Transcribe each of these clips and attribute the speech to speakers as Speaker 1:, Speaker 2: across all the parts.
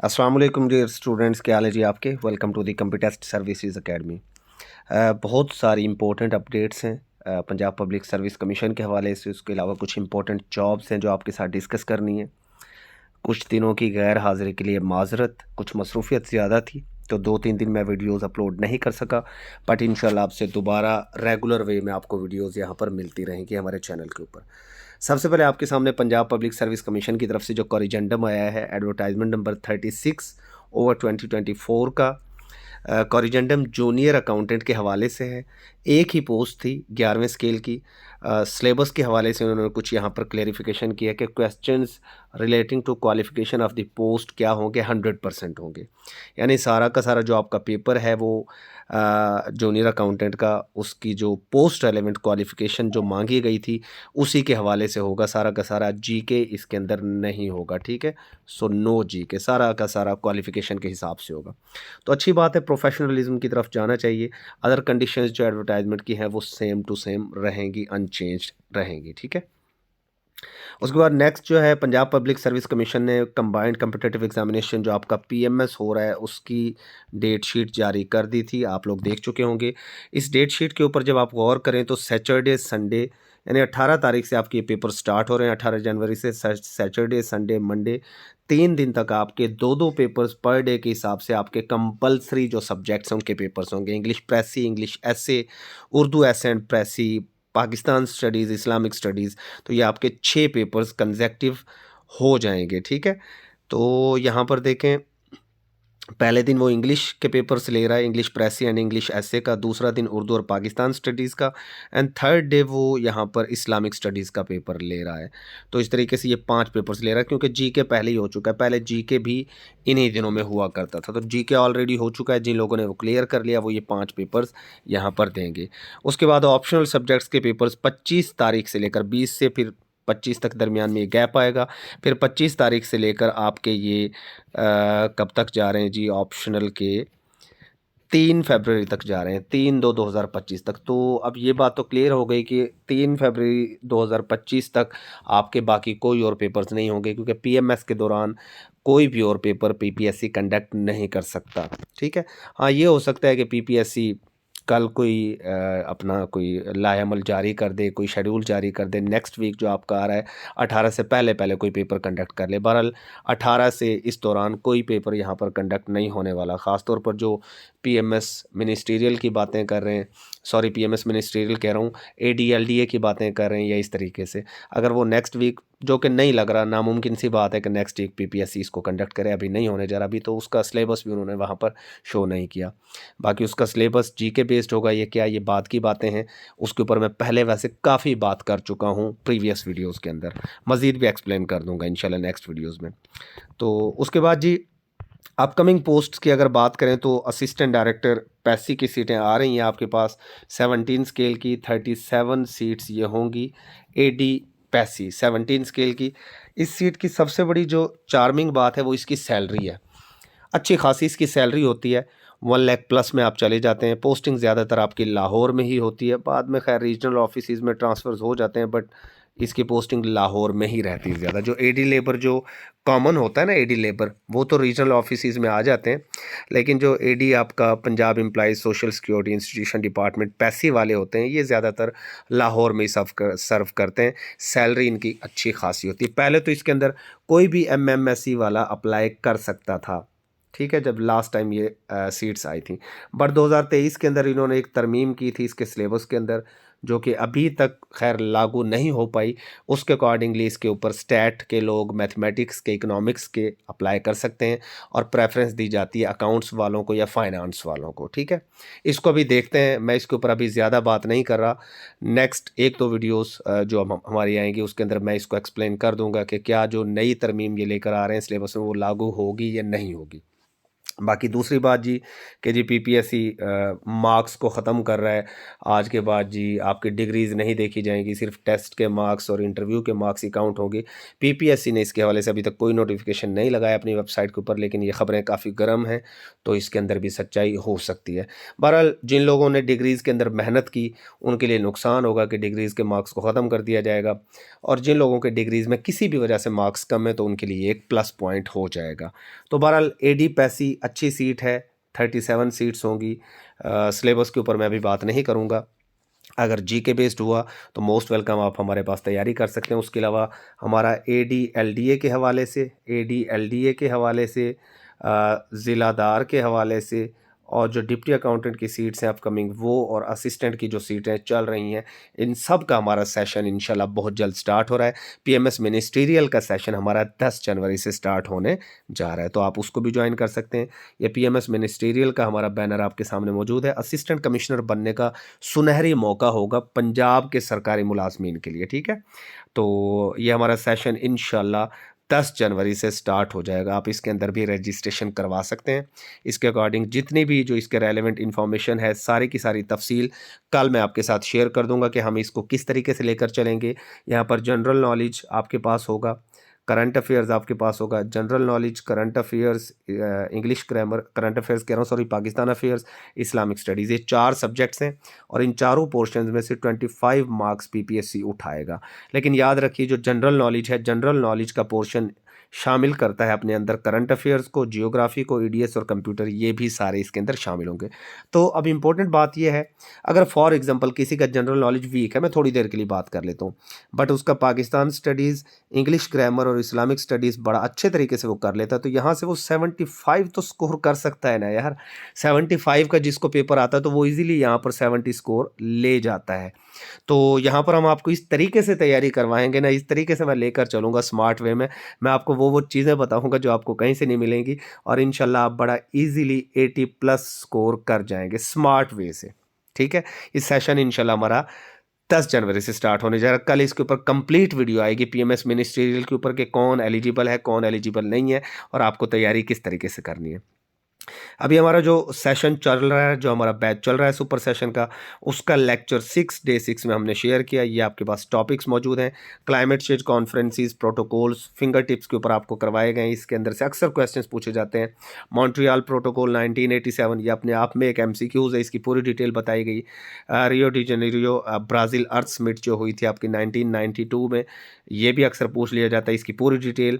Speaker 1: अस्सलाम वालेकुम dear students, क्या हाल है जी आपके। Welcome to the computer test services academy. बहुत सारी इंपॉर्टेंट अपडेट्स हैं पंजाब पब्लिक सर्विस कमीशन के हवाले से। उसके अलावा कुछ इंपॉर्टेंट जॉब्स हैं जो आपके साथ डिस्कस करनी है। कुछ दिनों की गैर हाज़िरी के लिए माजरत, कुछ मसरूफियत ज़्यादा थी तो 2-3 दिन मैं वीडियोस अपलोड नहीं कर सका, बट इंशाल्लाह आपसे दोबारा रेगुलर वे में आपको वीडियोस यहाँ पर मिलती रहेंगी हमारे चैनल के ऊपर। सबसे पहले आपके सामने पंजाब पब्लिक सर्विस कमीशन की तरफ से जो कॉरिजेंडम आया है एडवर्टाइजमेंट नंबर 36/2024 का। कॉरिजेंडम जूनियर अकाउंटेंट के हवाले से है। एक ही पोस्ट थी 11वें स्केल की। सिलेबस के हवाले से उन्होंने कुछ यहाँ पर क्लेरिफिकेशन किया कि questions relating to qualification of the post क्या होंगे, 100% होंगे। यानी सारा का सारा जो आपका पेपर है वो जूनियर अकाउंटेंट का, उसकी जो पोस्ट रेलेवेंट क्वालिफिकेशन जो मांगी गई थी उसी के हवाले से होगा। सारा का सारा जीके इसके अंदर नहीं होगा, ठीक है। सो नो जीके, सारा का सारा क्वालिफिकेशन के हिसाब से होगा। तो अच्छी बात है, प्रोफेशनलिज्म की तरफ जाना चाहिए। अदर कंडीशंस जो एडवर्टाइजमेंट की हैं वो सेम टू सेम रहेंगी, अनचेंज्ड रहेंगी, ठीक है। उसके बाद नेक्स्ट जो है, पंजाब पब्लिक सर्विस कमीशन ने कंबाइंड कम्पिटिटिव एग्जामिनेशन जो आपका पीएमएस हो रहा है उसकी डेट शीट जारी कर दी थी। आप लोग देख चुके होंगे। इस डेट शीट के ऊपर जब आप गौर करें तो सैटरडे संडे यानी 18 तारीख से आपके पेपर स्टार्ट हो रहे हैं। 18 जनवरी से सैटरडे संडे मंडे 3 दिन तक आपके दो दो पेपर्स पर डे के हिसाब से आपके कंपलसरी जो सब्जेक्ट्स हैं उनके पेपर्स होंगे। English precis, English essay, Urdu essay and precis, Pakistan studies, Islamic studies. तो ये आपके 6 पेपर्स कंसेक्टिव हो जाएंगे, ठीक है। तो यहाँ पर देखें, पहले दिन वो इंग्लिश के पेपर्स ले रहा है, इंग्लिश प्रेसी एंड इंग्लिश एसे का। दूसरा दिन उर्दू और पाकिस्तान स्टडीज़ का। एंड थर्ड डे वो यहाँ पर इस्लामिक स्टडीज़ का पेपर ले रहा है। तो इस तरीके से ये 5 पेपर्स ले रहा है, क्योंकि जीके पहले ही हो चुका है। पहले जीके भी इन्हीं दिनों में हुआ करता था, तो जीके ऑलरेडी हो चुका है। जिन लोगों ने वो क्लियर कर लिया वो ये 5 पेपर्स यहाँ पर देंगे। उसके बाद ऑप्शनल सब्जेक्ट्स के पेपर्स 25 तारीख से लेकर 20 से फिर 25 तक दरमियान में ये गैप आएगा। फिर 25 तारीख से लेकर आपके ये कब तक जा रहे हैं जी, ऑप्शनल के 3 फरवरी तक जा रहे हैं, 3/2/2025 तक। तो अब ये बात तो क्लियर हो गई कि 3 फरवरी 2025 तक आपके बाकी कोई और पेपर्स नहीं होंगे, क्योंकि पीएमएस के दौरान कोई भी और पेपर पीपीएससी कंडक्ट नहीं कर सकता, ठीक है। हाँ, ये हो सकता है कि पीपीएससी कल कोई अपना कोई लाएअमल जारी कर दे, कोई शेड्यूल जारी कर दे, नेक्स्ट वीक जो आपका आ रहा है 18 से पहले पहले कोई पेपर कंडक्ट कर ले। बहरहाल 18 से इस दौरान कोई पेपर यहाँ पर कंडक्ट नहीं होने वाला। ख़ास तौर पर जो पीएमएस मिनिस्ट्रियल की बातें कर रहे हैं, सॉरी पीएमएस मिनिस्ट्रियल कह रहा हूँ, एडीएलडीए की बातें कर रहे हैं, या इस तरीके से अगर वो नेक्स्ट वीक, जो कि नहीं लग रहा, नामुमकिन सी बात है कि नेक्स्ट वीक पीपीएससी इसको कंडक्ट करे, अभी नहीं होने जा रहा। अभी तो उसका सिलेबस भी उन्होंने वहाँ पर शो नहीं किया। बाकी उसका सिलेबस जीके बेस्ड होगा, ये क्या, ये बात की बातें हैं। उसके ऊपर मैं पहले वैसे काफ़ी बात कर चुका हूँ प्रीवियस वीडियोज़ के अंदर। मज़ीद भी एक्सप्लेन कर दूँगा इंशाल्लाह नेक्स्ट वीडियोज़ में। तो उसके बाद जी, अपकमिंग पोस्ट्स की अगर बात करें तो असिस्टेंट डायरेक्टर पैसी की सीटें आ रही हैं आपके पास। 17 स्केल की 37 सीट्स ये होंगी। एडी पैसी 17 स्केल की। इस सीट की सबसे बड़ी जो चार्मिंग बात है वो इसकी सैलरी है। अच्छी खासी इसकी सैलरी होती है, 1 लाख प्लस में आप चले जाते हैं। पोस्टिंग ज़्यादातर आपकी लाहौर में ही होती है, बाद में खैर रीजनल ऑफिस में ट्रांसफ़र्स हो जाते हैं, बट इसकी पोस्टिंग लाहौर में ही रहती है ज़्यादा। जो एडी लेबर जो कॉमन होता है ना, एडी लेबर, वो तो रीजनल ऑफिस में आ जाते हैं, लेकिन जो एडी आपका Punjab employees social security institution department पैसे वाले होते हैं, ये ज़्यादातर लाहौर में ही सर्व करते हैं। सैलरी इनकी अच्छी खासी होती है। पहले तो इसके अंदर कोई भी एमएमएससी वाला अप्लाई कर सकता था, ठीक है, जब लास्ट टाइम ये सीट्स आई थी। बट 2023 के अंदर इन्होंने एक तरमीम की थी इसके सिलेबस के अंदर, जो कि अभी तक खैर लागू नहीं हो पाई। उसके अकॉर्डिंगली इसके ऊपर स्टैट के लोग, मैथमेटिक्स के, इकोनॉमिक्स के अप्लाई कर सकते हैं, और प्रेफरेंस दी जाती है अकाउंट्स वालों को या फाइनेंस वालों को, ठीक है। इसको अभी देखते हैं, मैं इसके ऊपर अभी ज़्यादा बात नहीं कर रहा। नेक्स्ट 1-2 वीडियोस जो हमारी आएंगी उसके अंदर मैं इसको एक्सप्लेन कर दूंगा कि क्या जो नई तरमीम ये लेकर आ रहे हैं सिलेबस में वो लागू होगी या नहीं होगी। बाकी दूसरी बात जी कि जी पीपीएससी मार्क्स को ख़त्म कर रहा है। आज के बाद जी आपकी डिग्रीज़ नहीं देखी जाएंगी, सिर्फ टेस्ट के मार्क्स और इंटरव्यू के मार्क्स ही काउंट होंगे। पीपीएससी ने इसके हवाले से अभी तक कोई नोटिफिकेशन नहीं लगाया अपनी वेबसाइट के ऊपर, लेकिन ये ख़बरें काफ़ी गर्म हैं, तो इसके अंदर भी सच्चाई हो सकती है। बहरहाल जिन लोगों ने डिग्रीज़ के अंदर मेहनत की उनके लिए नुकसान होगा कि डिग्रीज़ के मार्क्स को ख़त्म कर दिया जाएगा, और जिन लोगों के डिग्रीज़ में किसी भी वजह से मार्क्स कम है तो उनके लिए एक प्लस पॉइंट हो जाएगा। तो बहरहाल एडी पैसी अच्छी सीट है, 37 सीट्स होंगी। सिलेबस के ऊपर मैं अभी बात नहीं करूँगा। अगर जीके बेस्ड हुआ तो मोस्ट वेलकम, आप हमारे पास तैयारी कर सकते हैं। उसके अलावा हमारा एडीएलडीए के हवाले से, ज़िलादार के हवाले से, और जो डिप्टी अकाउंटेंट की सीट्स हैं अपकमिंग वो, और असिस्टेंट की जो सीटें चल रही हैं, इन सब का हमारा सेशन इंशाल्लाह बहुत जल्द स्टार्ट हो रहा है। पीएमएस मिनिस्ट्रियल का सेशन हमारा 10 जनवरी से स्टार्ट होने जा रहा है, तो आप उसको भी ज्वाइन कर सकते हैं। ये पीएमएस मिनिस्ट्रियल का हमारा बैनर आपके सामने मौजूद है। असिस्टेंट कमिश्नर बनने का सुनहरी मौका होगा पंजाब के सरकारी मुलाजमीन के लिए, ठीक है। तो ये हमारा सेशन इंशाल्लाह 10 जनवरी से स्टार्ट हो जाएगा। आप इसके अंदर भी रजिस्ट्रेशन करवा सकते हैं। इसके अकॉर्डिंग जितनी भी जो इसके रेलेवेंट इन्फॉर्मेशन है, सारी की सारी तफसील कल मैं आपके साथ शेयर कर दूंगा कि हम इसको किस तरीके से लेकर चलेंगे। यहाँ पर जनरल नॉलेज आपके पास होगा, करंट अफेयर्स आपके पास होगा, general knowledge, current affairs, English grammar, current affairs कह रहा हूँ sorry, Pakistan affairs, Islamic studies, ये 4 सब्जेक्ट्स हैं, और इन चारों पोर्शंस में से 25 मार्क्स पीपीएससी उठाएगा। लेकिन याद रखिए जो जनरल नॉलेज है, जनरल नॉलेज का पोर्शन शामिल करता है अपने अंदर करंट अफेयर्स को, जियोग्राफी को, ईडीएस और कंप्यूटर, ये भी सारे इसके अंदर शामिल होंगे। तो अब इम्पोर्टेंट बात यह है, अगर फॉर एग्जांपल किसी का जनरल नॉलेज वीक है, मैं थोड़ी देर के लिए बात कर लेता हूँ, बट उसका पाकिस्तान स्टडीज़, इंग्लिश ग्रामर और इस्लामिक स्टडीज़ बड़ा अच्छे तरीके से वो कर लेता है, तो यहाँ से वो 75 तो स्कोर कर सकता है ना यार। 75 का जिसको पेपर आता है तो वो इजीली यहाँ पर 70 स्कोर ले जाता है। तो यहाँ पर हम आपको इस तरीके से तैयारी करवाएंगे ना, इस तरीके से मैं लेकर चलूँगा स्मार्ट वे में। मैं आपको वो चीज़ें बताऊँगा जो आपको कहीं से नहीं मिलेंगी, और इंशाल्लाह आप बड़ा इजीली 80 प्लस स्कोर कर जाएंगे स्मार्ट वे से, ठीक है। इस सेशन इंशाल्लाह हमारा 10 जनवरी से स्टार्ट होने जा रहा है। कल इसके ऊपर कंप्लीट वीडियो आएगी पीएमएस मिनिस्ट्रियल के ऊपर कि कौन एलिजिबल है, कौन एलिजिबल नहीं है, और आपको तैयारी किस तरीके से करनी है। अभी हमारा जो सेशन चल रहा है, जो हमारा बैच चल रहा है सुपर सेशन का, उसका लेक्चर 6 डे 6 में हमने शेयर किया। ये आपके पास टॉपिक्स मौजूद हैं, climate change conferences, protocols, finger tips के ऊपर आपको करवाए गए हैं। इसके अंदर से अक्सर क्वेश्चंस पूछे जाते हैं। मॉन्ट्रियल प्रोटोकॉल 1987, ये अपने आप में एक एमसीक्यूज है, इसकी पूरी डिटेल बताई गई। रियो डी जेनेरियो ब्राज़ील अर्थ समिट जो हुई थी आपकी 1992 में, ये भी अक्सर पूछ लिया जाता है, इसकी पूरी डिटेल।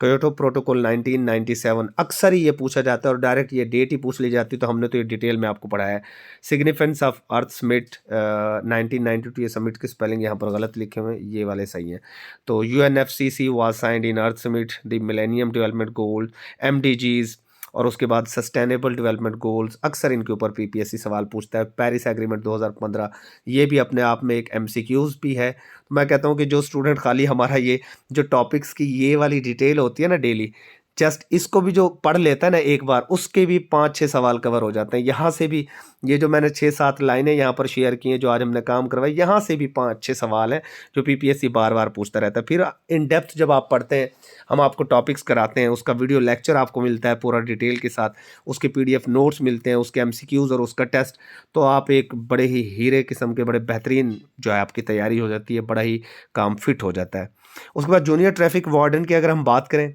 Speaker 1: क्योटो प्रोटोकॉल 1997, अक्सर ही ये पूछा जाता है और डायरेक्ट ये डेट ही पूछ ली जाती है, तो हमने तो ये डिटेल में आपको पढ़ाया है। सिग्निफिकेंस ऑफ अर्थ समिट 1992, ये समिट के स्पेलिंग यहाँ पर गलत लिखे हुए हैं, ये वाले सही हैं। तो UNFCCC was signed in Earth Summit, the millennium development goal, MDGs, और उसके बाद सस्टेनेबल डेवलपमेंट गोल्स, अक्सर इनके ऊपर पीपीएससी सवाल पूछता है। पेरिस एग्रीमेंट 2015, ये भी अपने आप में एक एमसीक्यूज भी है। तो मैं कहता हूँ कि जो स्टूडेंट खाली हमारा ये जो टॉपिक्स की ये वाली डिटेल होती है ना डेली, जस्ट इसको भी जो पढ़ लेता है ना एक बार, उसके भी 5-6 सवाल कवर हो जाते हैं। यहाँ से भी ये जो मैंने 6-7 लाइनें यहाँ पर शेयर की हैं, जो आज हमने काम करवाई, यहाँ से भी 5-6 सवाल हैं जो पीपीएससी बार बार पूछता रहता है। फिर इन डेप्थ जब आप पढ़ते हैं, हम आपको टॉपिक्स कराते हैं, उसका वीडियो लेक्चर आपको मिलता है पूरा डिटेल के साथ, उसके पीडीएफ नोट्स मिलते हैं, उसके एमसीक्यूज़ और उसका टेस्ट, तो आप एक बड़े ही हीरे किस्म के बड़े बेहतरीन जो है आपकी तैयारी हो जाती है, बड़ा ही काम फिट हो जाता है। उसके बाद जूनियर ट्रैफिक वार्डन की अगर हम बात करें,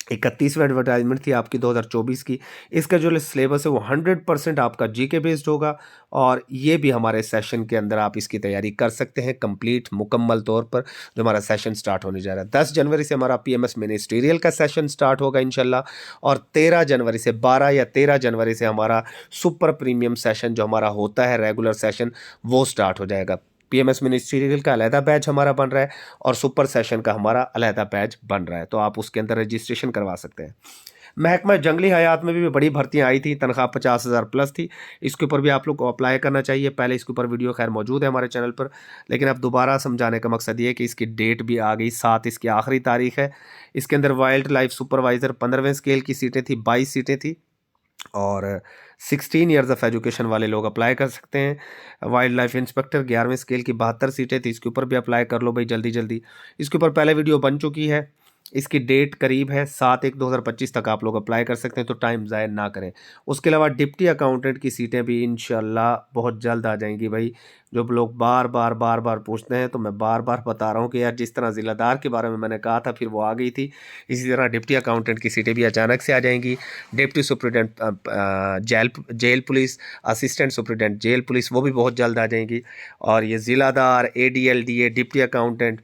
Speaker 1: 31वीं एडवर्टाइजमेंट थी आपकी 2024 की। इसका जो सिलेबस है वो 100% आपका जीके बेस्ड होगा, और ये भी हमारे सेशन के अंदर आप इसकी तैयारी कर सकते हैं कंप्लीट मुकम्मल तौर पर, जो हमारा सेशन स्टार्ट होने जा रहा है। 10 जनवरी से हमारा पीएमएस मिनिस्ट्रियल का सेशन स्टार्ट होगा इंशाल्लाह, और 13 जनवरी से 12 या 13 जनवरी से हमारा सुपर प्रीमियम सेशन जो हमारा होता है रेगुलर सेशन, वो स्टार्ट हो जाएगा। पीएमएस मिनिस्ट्रियल का अलहदा बैच हमारा बन रहा है, और सुपर सेशन का हमारा अलहदा बैच बन रहा है, तो आप उसके अंदर रजिस्ट्रेशन करवा सकते हैं। महकमा जंगली हयात में भी बड़ी भर्तियां आई थी, तनख्वाह 50,000 प्लस थी। इसके ऊपर भी आप लोग को अप्लाई करना चाहिए। पहले इसके ऊपर वीडियो खैर मौजूद है हमारे चैनल पर, लेकिन अब दोबारा समझाने का मकसद ये है कि इसकी डेट भी आ गई, 7 इसकी आखिरी तारीख है। इसके अंदर वाइल्ड लाइफ सुपरवाइज़र 15वें स्केल की सीटें थी, 22 सीटें थी, और 16 ईयर्स ऑफ एजुकेशन वाले लोग अप्लाई कर सकते हैं। वाइल्ड लाइफ इंस्पेक्टर 11वें स्केल की 72 सीटें थी, इसके ऊपर भी अप्लाई कर लो भाई जल्दी जल्दी। इसके ऊपर पहले वीडियो बन चुकी है, इसकी डेट करीब है 7/1/2025 तक आप लोग अप्लाई कर सकते हैं, तो टाइम ज़ाया ना करें। उसके अलावा डिप्टी अकाउंटेंट की सीटें भी इंशाल्लाह बहुत जल्द आ जाएंगी भाई। जो लोग बार बार पूछते हैं, तो मैं बार बार बता रहा हूँ कि यार जिस तरह ज़िलादार के बारे में मैंने कहा था फिर वो आ गई थी, इसी तरह डिप्टी अकाउंटेंट की सीटें भी अचानक से आ जाएंगी। Deputy superintendent jail police, assistant superintendent jail police, वो भी बहुत जल्द आ जाएंगी। और ये ज़िलादार, AD LDA, deputy accountant,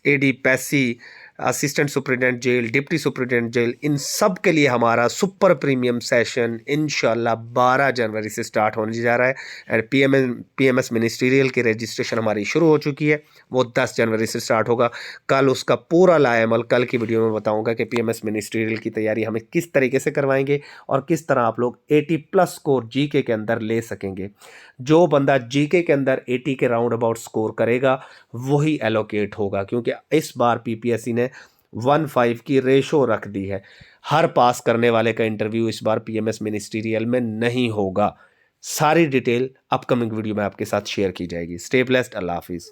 Speaker 1: AD पैसी, assistant superintendent jail, deputy superintendent jail, इन सब के लिए हमारा सुपर प्रीमियम सेशन इंशाल्लाह 12 जनवरी से स्टार्ट होने जा रहा है। एंड PMS मिनिस्ट्रियल की रजिस्ट्रेशन हमारी शुरू हो चुकी है, वो 10 जनवरी से स्टार्ट होगा। कल उसका पूरा लाएमल कल की वीडियो में बताऊंगा कि PMS मिनिस्ट्रियल की तैयारी हमें किस तरीके से करवाएंगे और किस तरह आप लोग 80+ स्कोर जीके के अंदर ले सकेंगे। जो बंदा जीके के अंदर 80 के राउंड अबाउट स्कोर करेगा वही एलोकेट होगा, क्योंकि इस बार PPSC ने 1:5 की रेशो रख दी है। हर पास करने वाले का इंटरव्यू इस बार PMS मिनिस्ट्रियल में नहीं होगा। सारी डिटेल अपकमिंग वीडियो में आपके साथ शेयर की जाएगी। स्टे ब्लेस्ड, अल्लाह हाफिज़।